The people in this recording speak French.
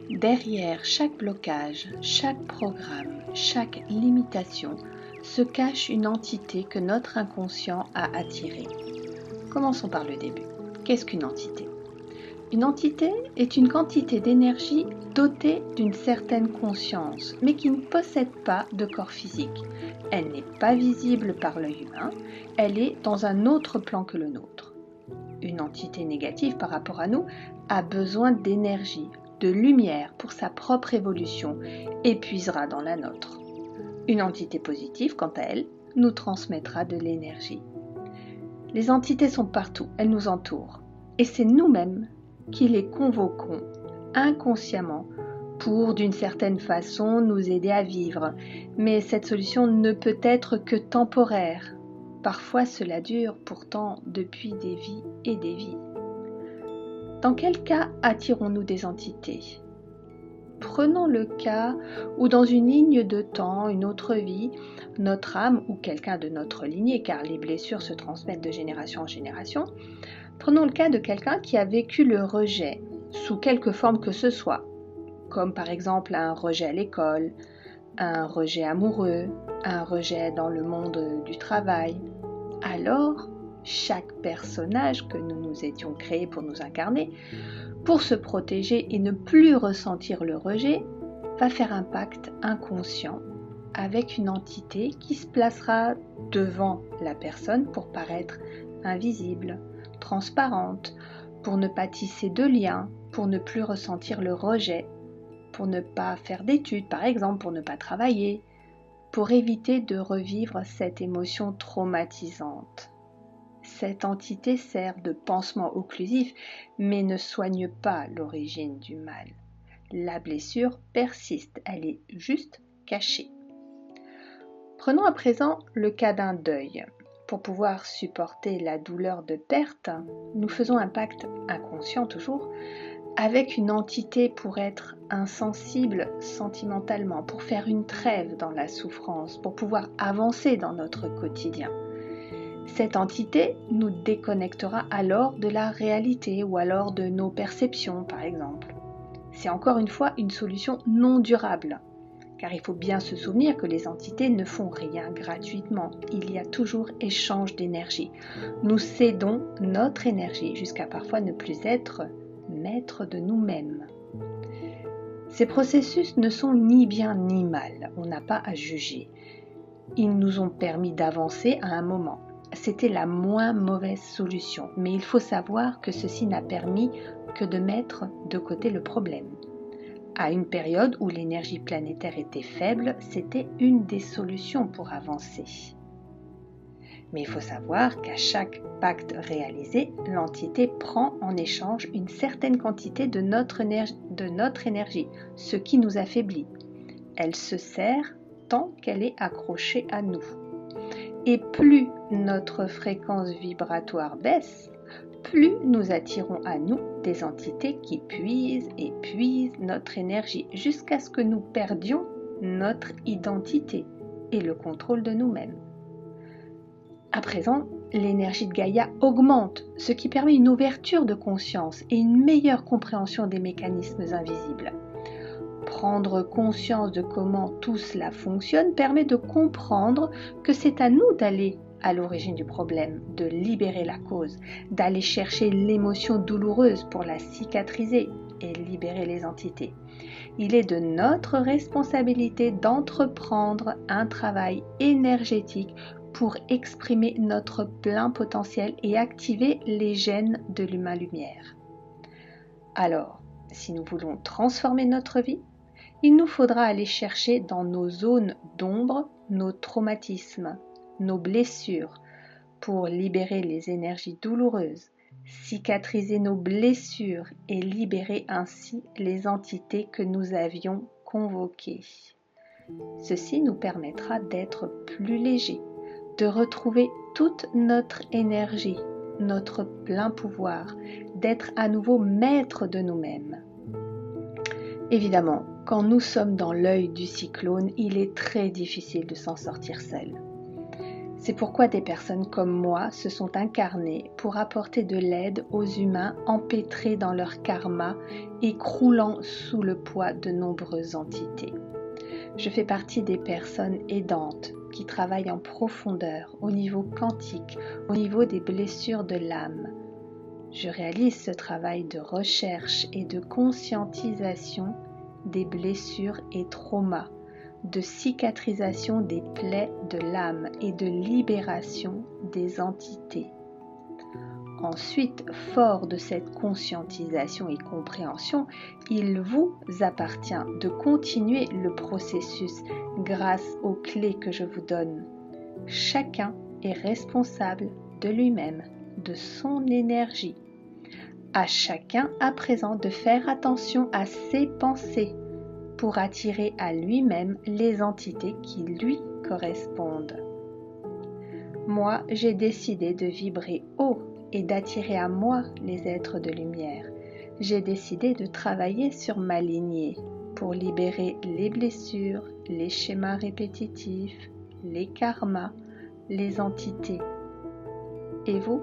Derrière chaque blocage, chaque programme, chaque limitation se cache une entité que notre inconscient a attirée. Commençons par le début. Qu'est-ce qu'une entité ? Une entité est une quantité d'énergie dotée d'une certaine conscience, mais qui ne possède pas de corps physique. Elle n'est pas visible par l'œil humain, elle est dans un autre plan que le nôtre. Une entité négative par rapport à nous a besoin d'énergie, de lumière pour sa propre évolution et puisera dans la nôtre. Une entité positive, quant à elle, nous transmettra de l'énergie. Les entités sont partout, elles nous entourent. Et c'est nous-mêmes qui les convoquons inconsciemment pour, d'une certaine façon, nous aider à vivre. Mais cette solution ne peut être que temporaire. Parfois cela dure pourtant depuis des vies et des vies. Dans quel cas attirons-nous des entités ? Prenons le cas où dans une ligne de temps, une autre vie, notre âme ou quelqu'un de notre lignée, car les blessures se transmettent de génération en génération, prenons le cas de quelqu'un qui a vécu le rejet, sous quelque forme que ce soit, comme par exemple un rejet à l'école, un rejet amoureux, un rejet dans le monde du travail. Alors, chaque personnage que nous nous étions créés pour nous incarner, pour se protéger et ne plus ressentir le rejet, va faire un pacte inconscient avec une entité qui se placera devant la personne pour paraître invisible, transparente, pour ne pas tisser de liens, pour ne plus ressentir le rejet, pour ne pas faire d'études par exemple, pour ne pas travailler, pour éviter de revivre cette émotion traumatisante. Cette entité sert de pansement occlusif, mais ne soigne pas l'origine du mal. La blessure persiste, elle est juste cachée. Prenons à présent le cas d'un deuil. Pour pouvoir supporter la douleur de perte, nous faisons un pacte inconscient toujours, avec une entité pour être insensible sentimentalement, pour faire une trêve dans la souffrance, pour pouvoir avancer dans notre quotidien. Cette entité nous déconnectera alors de la réalité ou alors de nos perceptions par exemple. C'est encore une fois une solution non durable, car il faut bien se souvenir que les entités ne font rien gratuitement. Il y a toujours échange d'énergie. Nous cédons notre énergie jusqu'à parfois ne plus être maîtres de nous-mêmes. Ces processus ne sont ni bien ni mal, on n'a pas à juger. Ils nous ont permis d'avancer à un moment. C'était la moins mauvaise solution, mais il faut savoir que ceci n'a permis que de mettre de côté le problème. À une période où l'énergie planétaire était faible, c'était une des solutions pour avancer. Mais il faut savoir qu'à chaque pacte réalisé, l'entité prend en échange une certaine quantité de notre énergie, ce qui nous affaiblit. Elle se sert tant qu'elle est accrochée à nous. Et plus notre fréquence vibratoire baisse, plus nous attirons à nous des entités qui puisent et puisent notre énergie jusqu'à ce que nous perdions notre identité et le contrôle de nous-mêmes. À présent, l'énergie de Gaïa augmente, ce qui permet une ouverture de conscience et une meilleure compréhension des mécanismes invisibles. Prendre conscience de comment tout cela fonctionne permet de comprendre que c'est à nous d'aller à l'origine du problème, de libérer la cause, d'aller chercher l'émotion douloureuse pour la cicatriser et libérer les entités. Il est de notre responsabilité d'entreprendre un travail énergétique pour exprimer notre plein potentiel et activer les gènes de l'humain-lumière. Alors, si nous voulons transformer notre vie, il nous faudra aller chercher dans nos zones d'ombre nos traumatismes, nos blessures, pour libérer les énergies douloureuses, cicatriser nos blessures et libérer ainsi les entités que nous avions convoquées. Ceci nous permettra d'être plus légers, de retrouver toute notre énergie, notre plein pouvoir, d'être à nouveau maîtres de nous-mêmes. Évidemment, quand nous sommes dans l'œil du cyclone, il est très difficile de s'en sortir seul. C'est pourquoi des personnes comme moi se sont incarnées pour apporter de l'aide aux humains empêtrés dans leur karma et croulant sous le poids de nombreuses entités. Je fais partie des personnes aidantes qui travaillent en profondeur, au niveau quantique, au niveau des blessures de l'âme. Je réalise ce travail de recherche et de conscientisation des blessures et traumas, de cicatrisation des plaies de l'âme et de libération des entités. Ensuite, fort de cette conscientisation et compréhension, il vous appartient de continuer le processus grâce aux clés que je vous donne. Chacun est responsable de lui-même, de son énergie. À chacun à présent de faire attention à ses pensées pour attirer à lui-même les entités qui lui correspondent. Moi, j'ai décidé de vibrer haut et d'attirer à moi les êtres de lumière. J'ai décidé de travailler sur ma lignée pour libérer les blessures, les schémas répétitifs, les karmas, les entités. Et vous ?